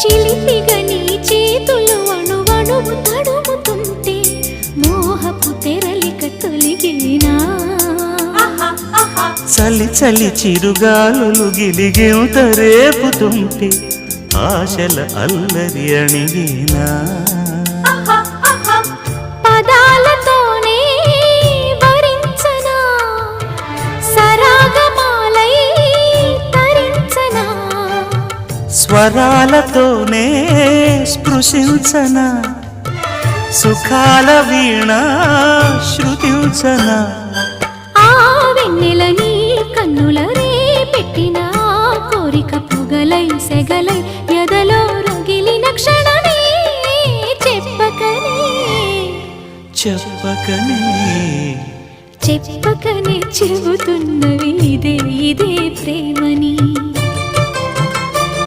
చిలిపిగా నీ చేతులు అణువణువు తడుముతుంటే మోహపు తెరలిక తొలిగినా చలి చలి చిరుగాలులు గిలిగెంత రేపుతుంటే ఆశల అల్లరి అణిగినా పదాలతోనే వరించనా సరాగమాలై తరించనా స్వరాలతోనే స్పృశించనా సుఖాల వీణ శృతించనా ఆ వెన్నెల నీ కన్నుల రే పెట్టిన కోరిక పొగలై సెగలై ఎదలో రగిలిన క్షణమే చెప్పకనే చెప్పకనే చెప్పకనే చెబుతున్నవి ఇదే ఇదే ప్రేమని.